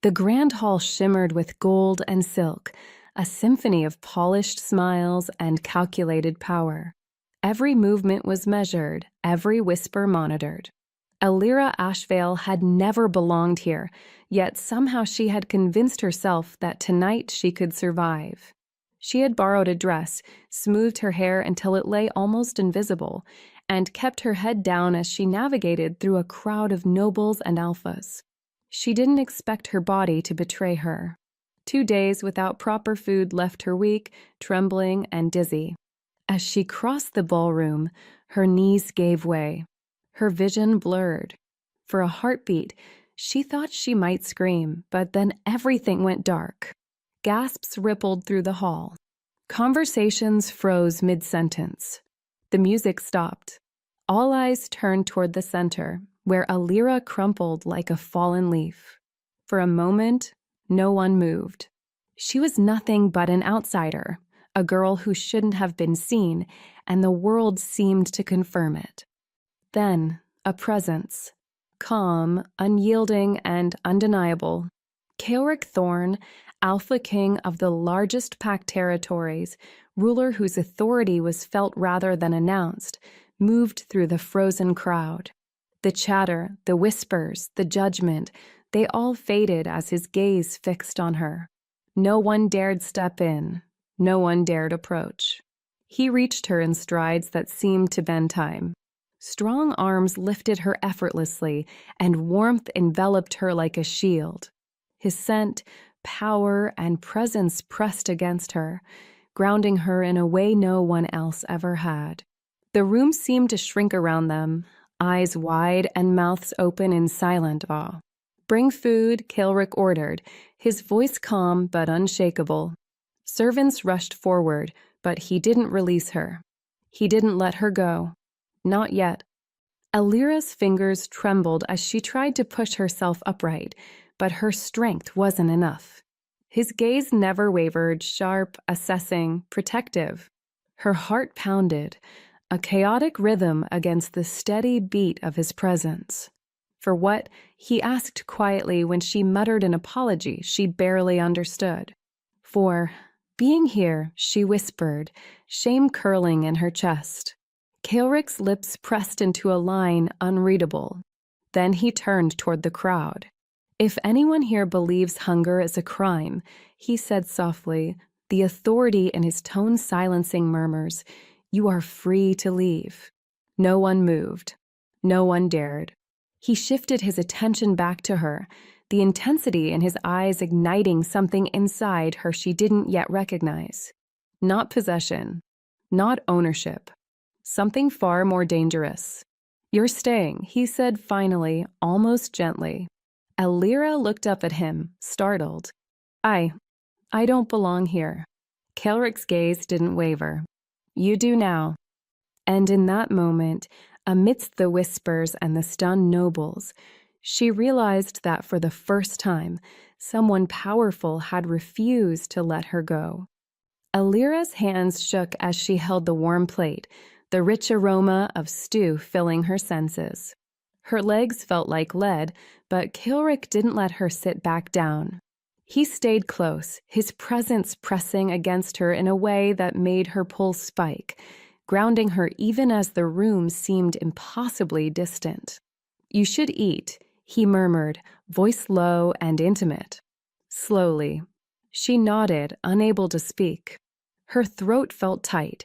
The grand hall shimmered with gold and silk, a symphony of polished smiles and calculated power. Every movement was measured, every whisper monitored. Alira Ashvale had never belonged here, yet somehow she had convinced herself that tonight she could survive. She had borrowed a dress, smoothed her hair until it lay almost invisible, and kept her head down as she navigated through a crowd of nobles and alphas. She didn't expect her body to betray her. 2 days without proper food left her weak, trembling, and dizzy. As she crossed the ballroom, her knees gave way. Her vision blurred. For a heartbeat, she thought she might scream, but then everything went dark. Gasps rippled through the hall. Conversations froze mid-sentence. The music stopped. All eyes turned toward the center, where Alira crumpled like a fallen leaf. For a moment, no one moved. She was nothing but an outsider, a girl who shouldn't have been seen, and the world seemed to confirm it. Then, a presence. Calm, unyielding, and undeniable. Kaelric Thorn, Alpha King of the largest pack territories, ruler whose authority was felt rather than announced, moved through the frozen crowd. The chatter, the whispers, the judgment, they all faded as his gaze fixed on her. No one dared step in. No one dared approach. He reached her in strides that seemed to bend time. Strong arms lifted her effortlessly, and warmth enveloped her like a shield. His scent, power, and presence pressed against her, grounding her in a way no one else ever had. The room seemed to shrink around them, eyes wide and mouths open in silent awe. "Bring food," Kaelric ordered, his voice calm but unshakable. Servants rushed forward, but he didn't release her. He didn't let her go. Not yet. Alira's fingers trembled as she tried to push herself upright, but her strength wasn't enough. His gaze never wavered, sharp, assessing, protective. Her heart pounded, a chaotic rhythm against the steady beat of his presence. For what, he asked quietly when she muttered an apology she barely understood. For being here, she whispered, shame curling in her chest. Kaelric's lips pressed into a line unreadable. Then he turned toward the crowd. "If anyone here believes hunger is a crime," he said softly, the authority in his tone silencing murmurs, "you are free to leave." No one moved. No one dared. He shifted his attention back to her, the intensity in his eyes igniting something inside her she didn't yet recognize. Not possession. Not ownership. Something far more dangerous. "You're staying," he said finally, almost gently. Alira looked up at him, startled. I don't belong here." Kaelric's gaze didn't waver. "You do now." And in that moment, amidst the whispers and the stunned nobles, she realized that for the first time, someone powerful had refused to let her go. Alira's hands shook as she held the warm plate, the rich aroma of stew filling her senses. Her legs felt like lead, but Kaelric didn't let her sit back down. He stayed close, his presence pressing against her in a way that made her pulse spike, grounding her even as the room seemed impossibly distant. "You should eat," he murmured, voice low and intimate. Slowly. She nodded, unable to speak. Her throat felt tight,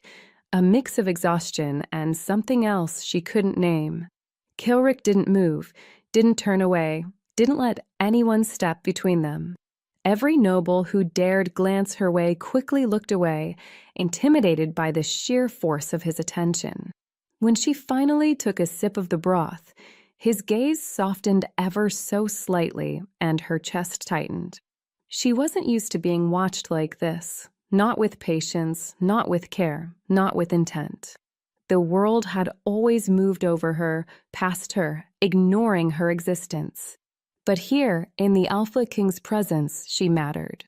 a mix of exhaustion and something else she couldn't name. Kaelric didn't move, didn't turn away, didn't let anyone step between them. Every noble who dared glance her way quickly looked away, intimidated by the sheer force of his attention. When she finally took a sip of the broth, his gaze softened ever so slightly, and her chest tightened. She wasn't used to being watched like this, not with patience, not with care, not with intent. The world had always moved over her, past her, ignoring her existence. But here, in the Alpha King's presence, she mattered.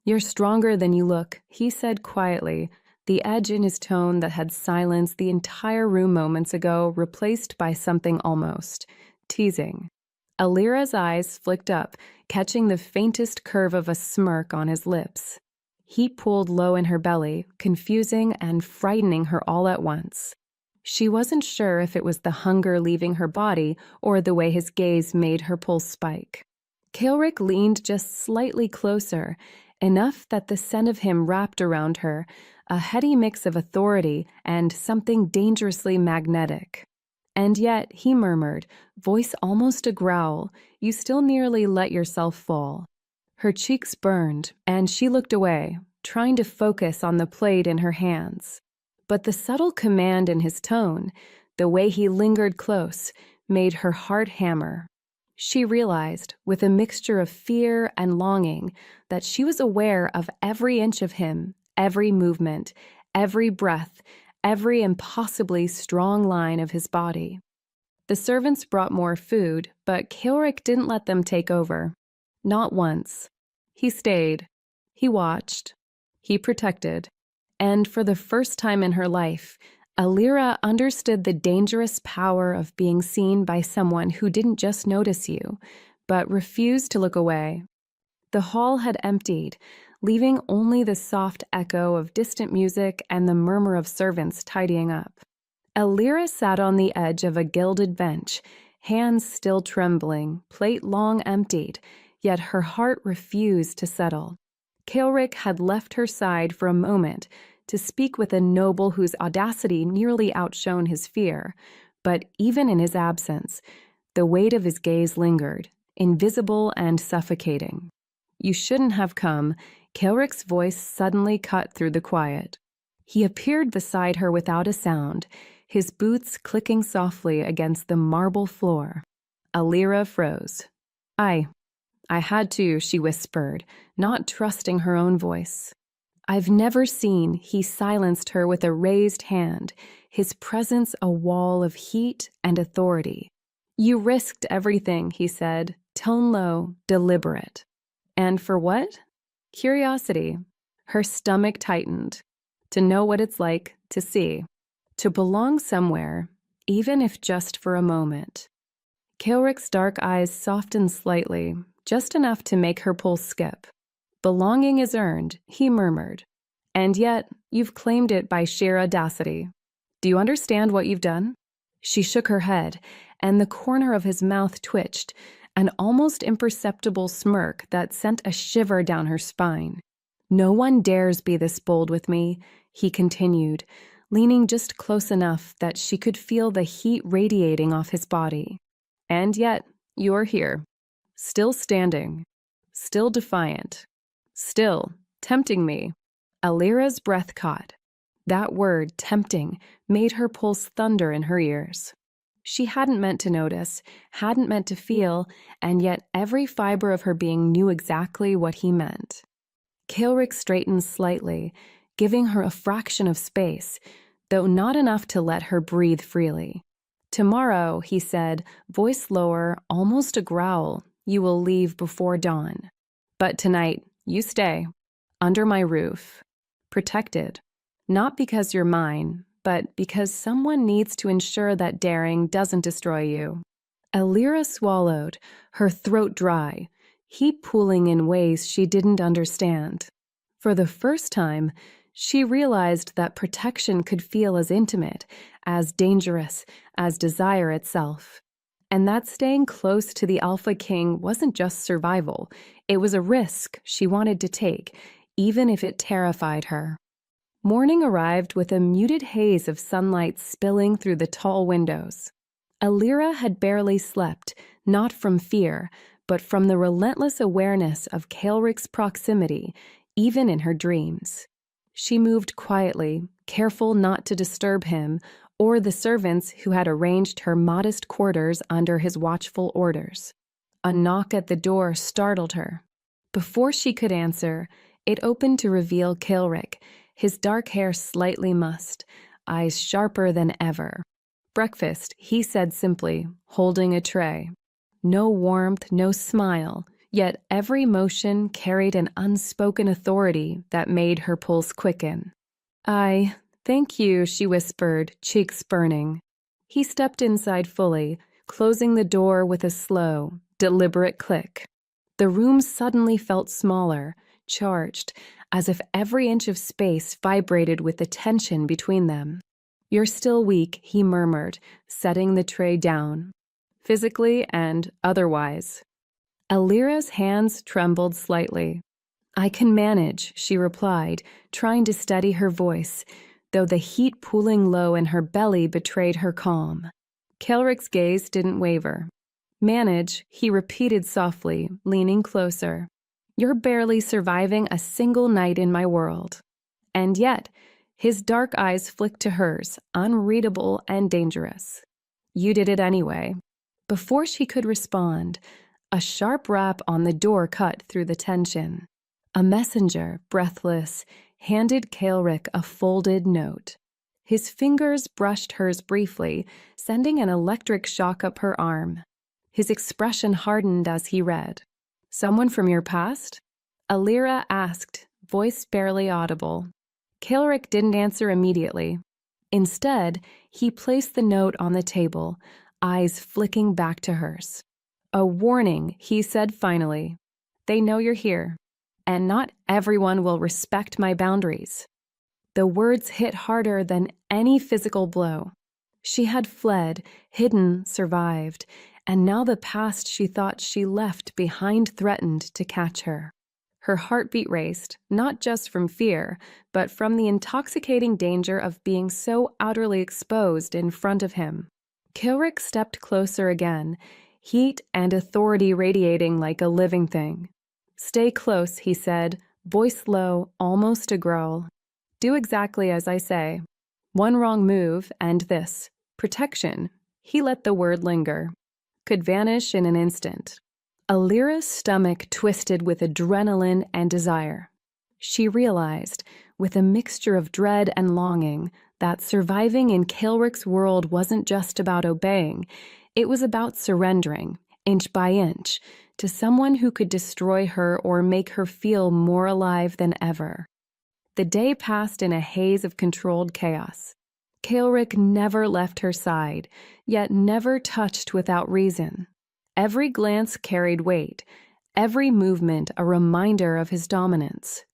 "You're stronger than you look," he said quietly, the edge in his tone that had silenced the entire room moments ago replaced by something almost teasing. Alira's eyes flicked up, catching the faintest curve of a smirk on his lips. Heat pooled low in her belly, confusing and frightening her all at once. She wasn't sure if it was the hunger leaving her body or the way his gaze made her pulse spike. Kilrick leaned just slightly closer, enough that the scent of him wrapped around her, a heady mix of authority and something dangerously magnetic. And yet, he murmured, voice almost a growl, you still nearly let yourself fall. Her cheeks burned, and she looked away, trying to focus on the plate in her hands. But the subtle command in his tone, the way he lingered close, made her heart hammer. She realized, with a mixture of fear and longing, that she was aware of every inch of him, every movement, every breath, every impossibly strong line of his body. The servants brought more food, but Kilrick didn't let them take over. Not once. He stayed. He watched. He protected. And for the first time in her life, Alira understood the dangerous power of being seen by someone who didn't just notice you, but refused to look away. The hall had emptied, leaving only the soft echo of distant music and the murmur of servants tidying up. Alira sat on the edge of a gilded bench, hands still trembling, plate long emptied, yet her heart refused to settle. Kilrick had left her side for a moment to speak with a noble whose audacity nearly outshone his fear, but even in his absence, the weight of his gaze lingered, invisible and suffocating. You shouldn't have come. Kilrick's voice suddenly cut through the quiet. He appeared beside her without a sound, his boots clicking softly against the marble floor. Alira froze. I had to, she whispered, not trusting her own voice. I've never seen, he silenced her with a raised hand, his presence a wall of heat and authority. You risked everything, he said, tone low, deliberate. And for what? Curiosity. Her stomach tightened. To know what it's like to see. To belong somewhere, even if just for a moment. Kilrick's dark eyes softened slightly, just enough to make her pulse skip. Belonging is earned, he murmured. And yet, you've claimed it by sheer audacity. Do you understand what you've done? She shook her head, and the corner of his mouth twitched, an almost imperceptible smirk that sent a shiver down her spine. No one dares be this bold with me, he continued, leaning just close enough that she could feel the heat radiating off his body. And yet, you're here, still standing, still defiant, still tempting me. Alira's breath caught. That word, tempting, made her pulse thunder in her ears. She hadn't meant to notice, hadn't meant to feel, and yet every fiber of her being knew exactly what he meant. Kilrick straightened slightly, giving her a fraction of space, though not enough to let her breathe freely. Tomorrow, he said, voice lower, almost a growl, you will leave before dawn. But tonight, you stay, under my roof, protected, not because you're mine, but because someone needs to ensure that daring doesn't destroy you. Alira swallowed, her throat dry, heat pooling in ways she didn't understand. For the first time, she realized that protection could feel as intimate, as dangerous, as desire itself. And that staying close to the Alpha King wasn't just survival, it was a risk she wanted to take, even if it terrified her. Morning arrived with a muted haze of sunlight spilling through the tall windows. Alira had barely slept, not from fear, but from the relentless awareness of Kilrick's proximity, even in her dreams. She moved quietly, careful not to disturb him or the servants who had arranged her modest quarters under his watchful orders. A knock at the door startled her. Before she could answer, it opened to reveal Kilrick, his dark hair slightly mussed, eyes sharper than ever. Breakfast, he said simply, holding a tray. No warmth, no smile, yet every motion carried an unspoken authority that made her pulse quicken. Thank you, she whispered, cheeks burning. He stepped inside fully, closing the door with a slow, deliberate click. The room suddenly felt smaller, charged, as if every inch of space vibrated with the tension between them. "You're still weak," he murmured, setting the tray down, "physically and otherwise." Alira's hands trembled slightly. "I can manage," she replied, trying to steady her voice, though the heat pooling low in her belly betrayed her calm. Kelrick's gaze didn't waver. "Manage," he repeated softly, leaning closer. "You're barely surviving a single night in my world." And yet, his dark eyes flicked to hers, unreadable and dangerous. "You did it anyway." Before she could respond, a sharp rap on the door cut through the tension. A messenger, breathless, handed Kelrick a folded note. His fingers brushed hers briefly, sending an electric shock up her arm. His expression hardened as he read. "Someone from your past?" Alira asked, voice barely audible. Kelrick didn't answer immediately. Instead, he placed the note on the table, eyes flicking back to hers. "A warning," he said finally. "They know you're here, and not everyone will respect my boundaries." The words hit harder than any physical blow. She had fled, hidden, survived, and now the past she thought she left behind threatened to catch her. Her heartbeat raced, not just from fear, but from the intoxicating danger of being so utterly exposed in front of him. Kelrick stepped closer again, heat and authority radiating like a living thing. "Stay close," he said, voice low, almost a growl. "Do exactly as I say. One wrong move, and this, protection," he let the word linger, "could vanish in an instant." Alira's stomach twisted with adrenaline and desire. She realized, with a mixture of dread and longing, that surviving in Kelrick's world wasn't just about obeying, it was about surrendering, inch by inch, to someone who could destroy her or make her feel more alive than ever. The day passed in a haze of controlled chaos. Kelrick never left her side, yet never touched without reason. Every glance carried weight, every movement a reminder of his dominance.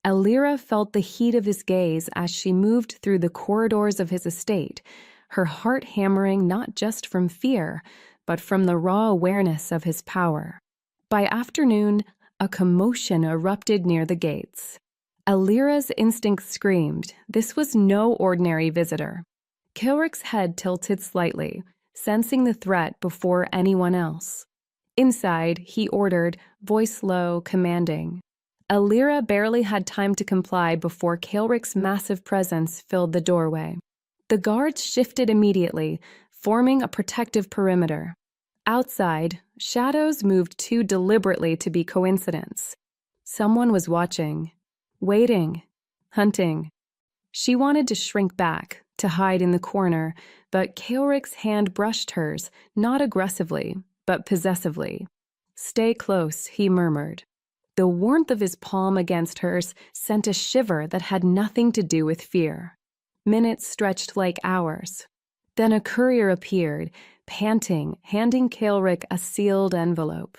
Alira felt the heat of his gaze as she moved through the corridors of his estate, her heart hammering not just from fear, but from the raw awareness of his power. By afternoon, a commotion erupted near the gates. Alira's instinct screamed, this was no ordinary visitor. Kelrick's head tilted slightly, sensing the threat before anyone else. Inside, he ordered, voice low, commanding. Alira barely had time to comply before Kelrick's massive presence filled the doorway. The guards shifted immediately, forming a protective perimeter. Outside, shadows moved too deliberately to be coincidence. Someone was watching, waiting, hunting. She wanted to shrink back, to hide in the corner, but Kelrick's hand brushed hers, not aggressively, but possessively. "Stay close," he murmured. The warmth of his palm against hers sent a shiver that had nothing to do with fear. Minutes stretched like hours. Then a courier appeared, panting, handing Kelrick a sealed envelope.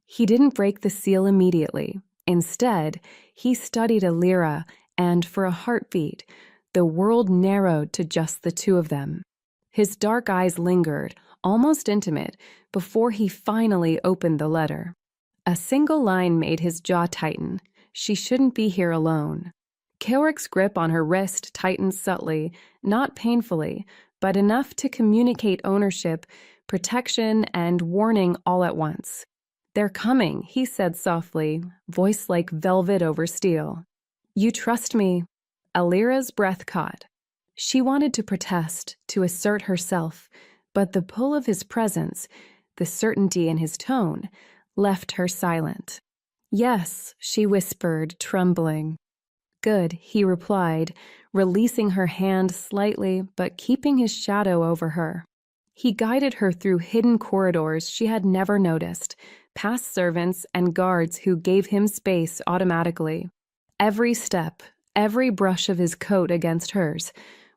He didn't break the seal immediately. Instead, he studied Alira, and for a heartbeat, the world narrowed to just the two of them. His dark eyes lingered, almost intimate, before he finally opened the letter. A single line made his jaw tighten. She shouldn't be here alone. Kelrick's grip on her wrist tightened subtly, not painfully, but enough to communicate ownership, protection, and warning all at once. "They're coming," he said softly, voice like velvet over steel. "You trust me." Alira's breath caught. She wanted to protest, to assert herself, but the pull of his presence, the certainty in his tone, left her silent. "Yes," she whispered, trembling. "Good," he replied, releasing her hand slightly but keeping his shadow over her. He guided her through hidden corridors she had never noticed, past servants and guards who gave him space automatically. Every step, every brush of his coat against hers,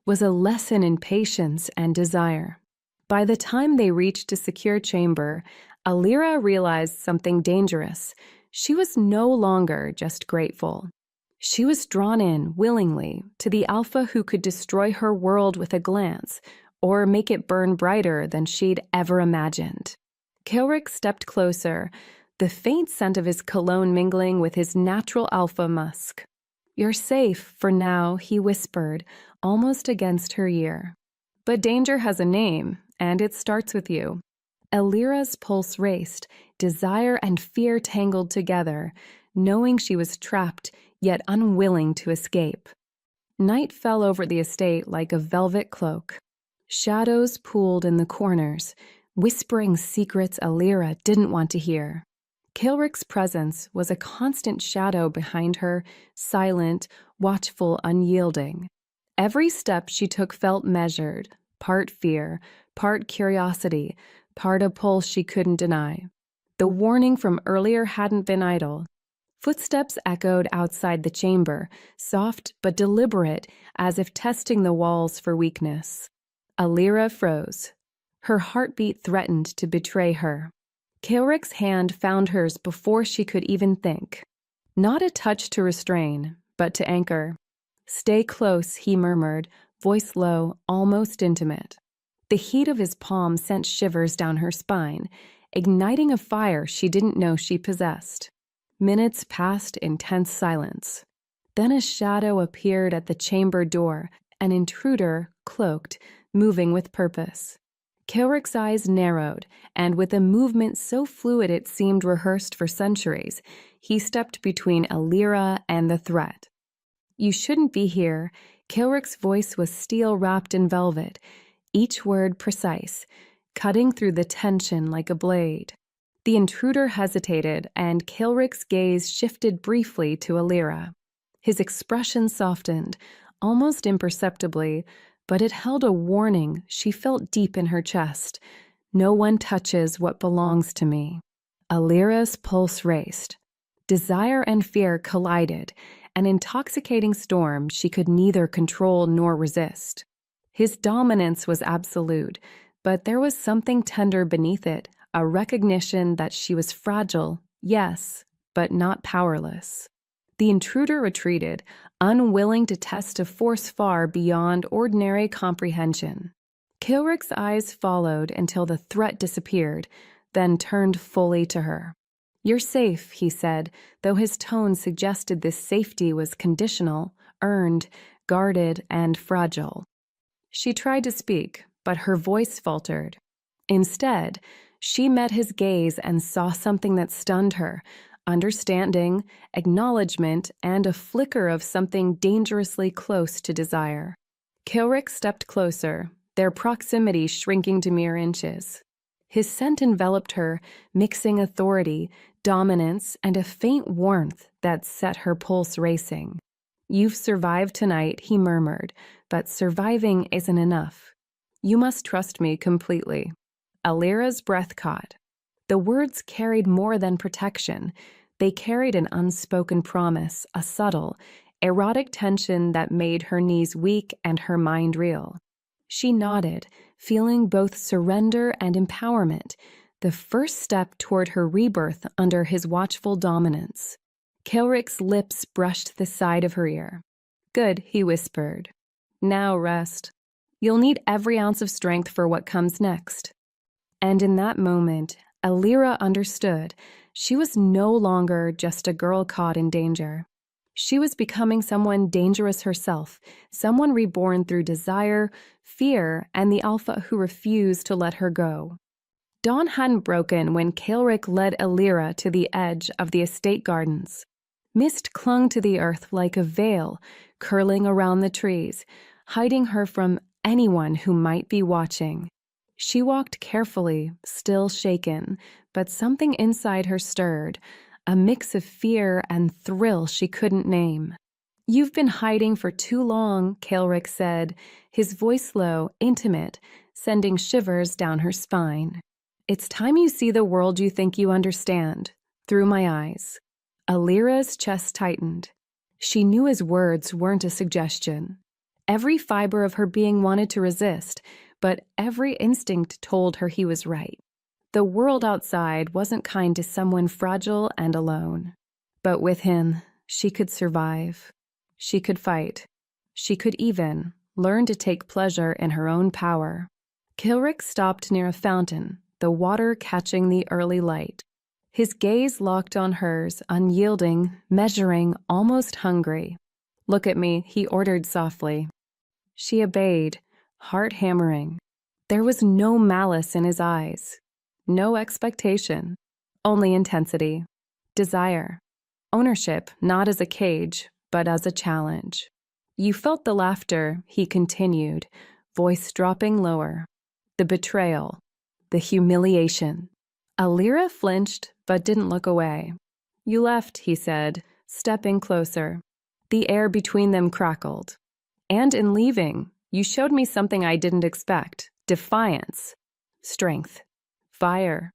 was a lesson in patience and desire. By the time they reached a secure chamber, Alira realized something dangerous. She was no longer just grateful. She was drawn in, willingly, to the alpha who could destroy her world with a glance, or make it burn brighter than she'd ever imagined. Kilrick stepped closer, the faint scent of his cologne mingling with his natural alpha musk. "You're safe, for now," he whispered, almost against her ear. "But danger has a name, and it starts with you." Alira's pulse raced, desire and fear tangled together, knowing she was trapped, yet unwilling to escape. Night fell over the estate like a velvet cloak. Shadows pooled in the corners, whispering secrets Alira didn't want to hear. Kilrick's presence was a constant shadow behind her, silent, watchful, unyielding. Every step she took felt measured, part fear, part curiosity, part a pull she couldn't deny. The warning from earlier hadn't been idle. Footsteps echoed outside the chamber, soft but deliberate, as if testing the walls for weakness. Alira froze. Her heartbeat threatened to betray her. Kilrick's hand found hers before she could even think. Not a touch to restrain, but to anchor. "Stay close," he murmured, voice low, almost intimate. The heat of his palm sent shivers down her spine, igniting a fire she didn't know she possessed. Minutes passed in tense silence. Then a shadow appeared at the chamber door, an intruder, cloaked, moving with purpose. Kilrick's eyes narrowed, and with a movement so fluid it seemed rehearsed for centuries, he stepped between Alira and the threat. "You shouldn't be here." Kilrick's voice was steel wrapped in velvet, each word precise, cutting through the tension like a blade. The intruder hesitated, and Kilrick's gaze shifted briefly to Alira. His expression softened, almost imperceptibly, but it held a warning she felt deep in her chest. "No one touches what belongs to me." Alira's pulse raced. Desire and fear collided, an intoxicating storm she could neither control nor resist. His dominance was absolute, but there was something tender beneath it, a recognition that she was fragile, yes, but not powerless. The intruder retreated, unwilling to test a force far beyond ordinary comprehension. Kilrick's eyes followed until the threat disappeared, then turned fully to her. "You're safe," he said, though his tone suggested this safety was conditional, earned, guarded, and fragile. She tried to speak, but her voice faltered. Instead, she met his gaze and saw something that stunned her: understanding, acknowledgement, and a flicker of something dangerously close to desire. Kilrick stepped closer, their proximity shrinking to mere inches. His scent enveloped her, mixing authority, dominance, and a faint warmth that set her pulse racing. "You've survived tonight," he murmured, "but surviving isn't enough. You must trust me completely." Alira's breath caught. The words carried more than protection. They carried an unspoken promise, a subtle, erotic tension that made her knees weak and her mind reel. She nodded, feeling both surrender and empowerment, the first step toward her rebirth under his watchful dominance. Kilrick's lips brushed the side of her ear. "Good," he whispered. "Now rest. You'll need every ounce of strength for what comes next." And in that moment, Alira understood. She was no longer just a girl caught in danger. She was becoming someone dangerous herself, someone reborn through desire, fear, and the alpha who refused to let her go. Dawn hadn't broken when Kilrick led Alira to the edge of the estate gardens. Mist clung to the earth like a veil, curling around the trees, hiding her from anyone who might be watching. She walked carefully, still shaken, but something inside her stirred, a mix of fear and thrill she couldn't name. "You've been hiding for too long," Kilrick said, his voice low, intimate, sending shivers down her spine. "It's time you see the world you think you understand, through my eyes." Alira's chest tightened. She knew his words weren't a suggestion. Every fiber of her being wanted to resist, but every instinct told her he was right. The world outside wasn't kind to someone fragile and alone. But with him, she could survive. She could fight. She could even learn to take pleasure in her own power. Kilrick stopped near a fountain, the water catching the early light. His gaze locked on hers, unyielding, measuring, almost hungry. "Look at me," he ordered softly. She obeyed, heart hammering. There was no malice in his eyes, no expectation, only intensity, desire, ownership not as a cage, but as a challenge. "You felt the laughter," he continued, voice dropping lower. "The betrayal, the humiliation." Alira flinched but didn't look away. "You left," he said, stepping closer. The air between them crackled. "And in leaving, you showed me something I didn't expect. Defiance. Strength. Fire."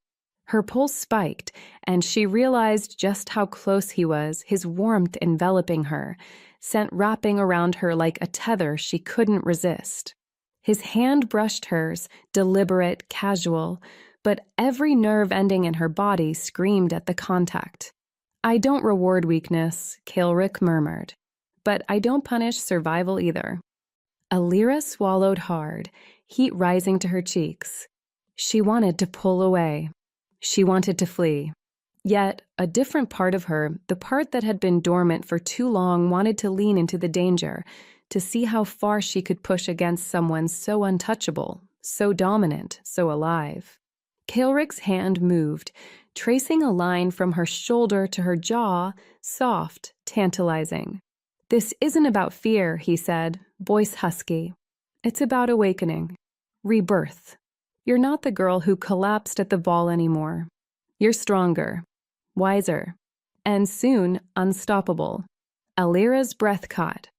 Her pulse spiked, and she realized just how close he was, his warmth enveloping her, scent wrapping around her like a tether she couldn't resist. His hand brushed hers, deliberate, casual, but every nerve ending in her body screamed at the contact. "I don't reward weakness," Kilrick murmured, "but I don't punish survival either." Alira swallowed hard, heat rising to her cheeks. She wanted to pull away. She wanted to flee. Yet, a different part of her, the part that had been dormant for too long, wanted to lean into the danger, to see how far she could push against someone so untouchable, so dominant, so alive. Kilrick's hand moved, tracing a line from her shoulder to her jaw, soft, tantalizing. "This isn't about fear," he said, voice husky. "It's about awakening. Rebirth. You're not the girl who collapsed at the ball anymore. You're stronger, wiser, and soon unstoppable." Alira's breath caught.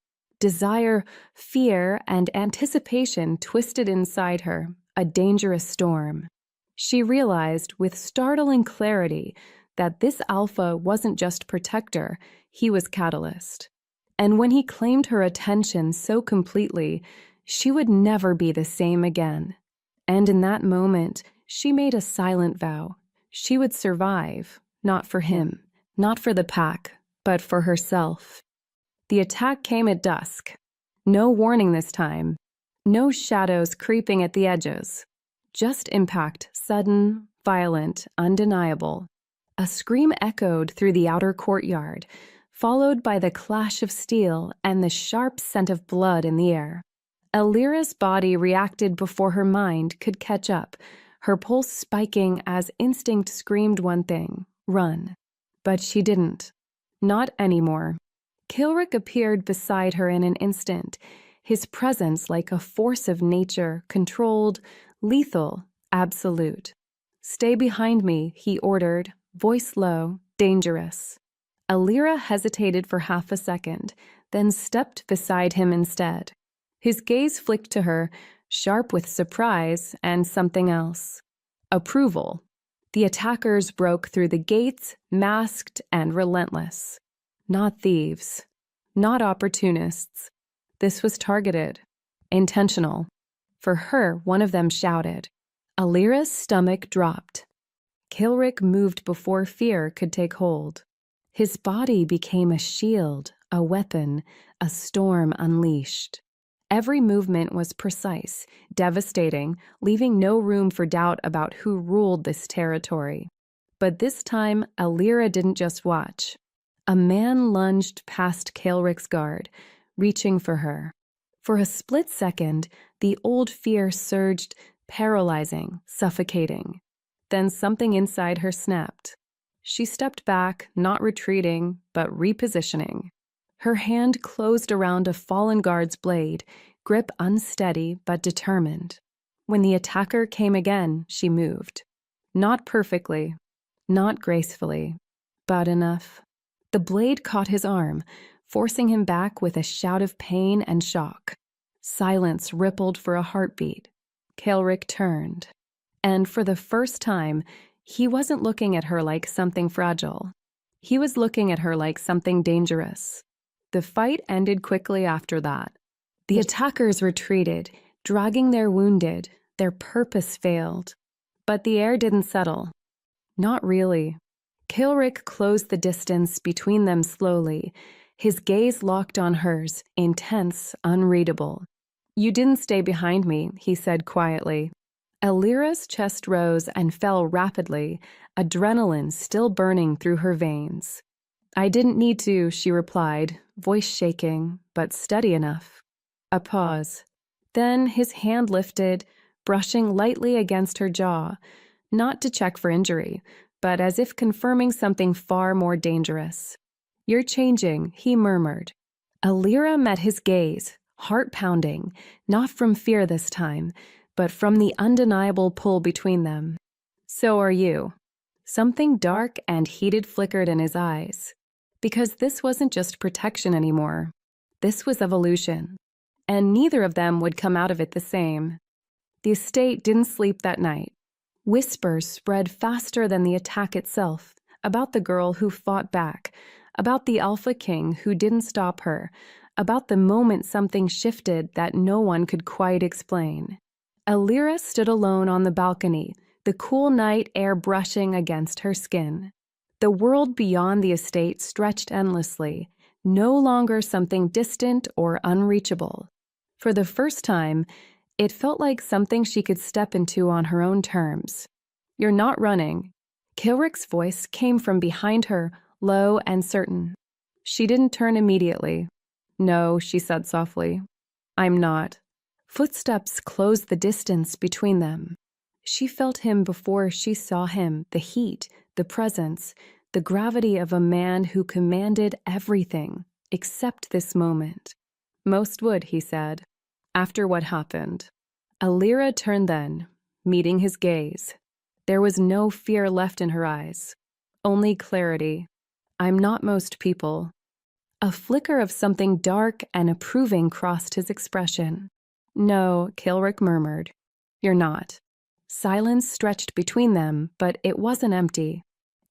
Desire, fear, and anticipation twisted inside her, a dangerous storm. She realized with startling clarity that this alpha wasn't just protector, he was catalyst. And when he claimed her attention so completely, she would never be the same again. And in that moment, she made a silent vow. She would survive, not for him, not for the pack, but for herself. The attack came at dusk. No warning this time. No shadows creeping at the edges. Just impact, sudden, violent, undeniable. A scream echoed through the outer courtyard, followed by the clash of steel and the sharp scent of blood in the air. Alira's body reacted before her mind could catch up, her pulse spiking as instinct screamed one thing, run. But she didn't. Not anymore. Kilrick appeared beside her in an instant, his presence like a force of nature, controlled, lethal, absolute. "Stay behind me," he ordered, voice low, dangerous. Alira hesitated for half a second, then stepped beside him instead. His gaze flicked to her, sharp with surprise and something else. Approval. The attackers broke through the gates, masked and relentless. Not thieves. Not opportunists. This was targeted. Intentional. For her, one of them shouted. Alira's stomach dropped. Kilrick moved before fear could take hold. His body became a shield, a weapon, a storm unleashed. Every movement was precise, devastating, leaving no room for doubt about who ruled this territory. But this time, Alira didn't just watch. A man lunged past Kilrick's guard, reaching for her. For a split second, the old fear surged, paralyzing, suffocating. Then something inside her snapped. She stepped back, not retreating, but repositioning. Her hand closed around a fallen guard's blade, grip unsteady but determined. When the attacker came again, she moved. Not perfectly, not gracefully, but enough. The blade caught his arm, forcing him back with a shout of pain and shock. Silence rippled for a heartbeat. Kilrick turned. And for the first time, he wasn't looking at her like something fragile. He was looking at her like something dangerous. The fight ended quickly after that. The attackers retreated, dragging their wounded. Their purpose failed. But the air didn't settle. Not really. Kilrick closed the distance between them slowly, his gaze locked on hers, intense, unreadable. "You didn't stay behind me," he said quietly. Elira's chest rose and fell rapidly, adrenaline still burning through her veins. "I didn't need to," she replied, voice shaking, but steady enough. A pause. Then his hand lifted, brushing lightly against her jaw, not to check for injury, but as if confirming something far more dangerous. "You're changing," he murmured. Elira met his gaze, heart pounding, not from fear this time, but from the undeniable pull between them. "So are you." Something dark and heated flickered in his eyes. Because this wasn't just protection anymore. This was evolution. And neither of them would come out of it the same. The estate didn't sleep that night. Whispers spread faster than the attack itself, about the girl who fought back, about the Alpha King who didn't stop her, about the moment something shifted that no one could quite explain. Elira stood alone on the balcony, the cool night air brushing against her skin. The world beyond the estate stretched endlessly, no longer something distant or unreachable. For the first time, it felt like something she could step into on her own terms. "You're not running." Kilrick's voice came from behind her, low and certain. She didn't turn immediately. "No," she said softly. "I'm not." Footsteps closed the distance between them. She felt him before she saw him, the heat, the presence, the gravity of a man who commanded everything, except this moment. "Most would," he said, "after what happened." Elira turned then, meeting his gaze. There was no fear left in her eyes, only clarity. "I'm not most people." A flicker of something dark and approving crossed his expression. "No," Kilrick murmured. "You're not." Silence stretched between them, but it wasn't empty.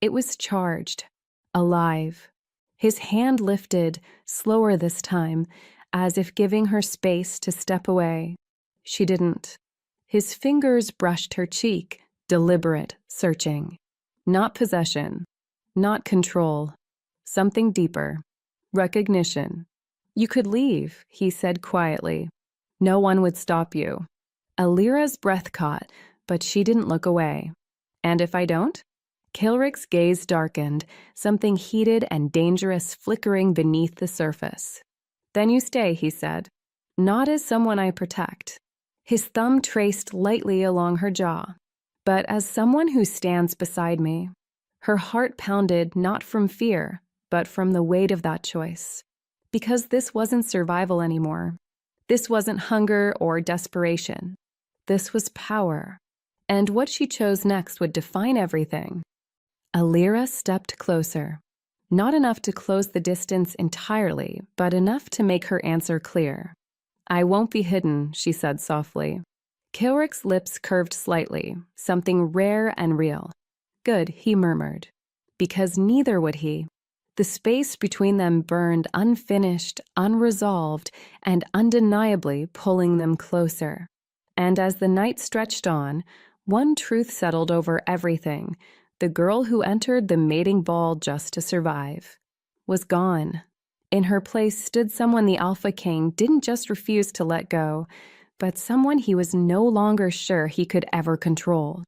It was charged, alive. His hand lifted, slower this time, as if giving her space to step away. She didn't. His fingers brushed her cheek, deliberate, searching. Not possession, not control, something deeper. Recognition. "You could leave," he said quietly. "No one would stop you." Elira's breath caught, but she didn't look away. "And if I don't?" Kilrick's gaze darkened, something heated and dangerous flickering beneath the surface. "Then you stay," he said. "Not as someone I protect." His thumb traced lightly along her jaw. "But as someone who stands beside me." Her heart pounded not from fear, but from the weight of that choice. Because this wasn't survival anymore. This wasn't hunger or desperation. This was power. And what she chose next would define everything. Elira stepped closer. Not enough to close the distance entirely, but enough to make her answer clear. "I won't be hidden," she said softly. Kilrick's lips curved slightly, something rare and real. "Good," he murmured. Because neither would he. The space between them burned unfinished, unresolved, and undeniably pulling them closer. And as the night stretched on, one truth settled over everything. The girl who entered the mating ball just to survive was gone. In her place stood someone the Alpha King didn't just refuse to let go, but someone he was no longer sure he could ever control.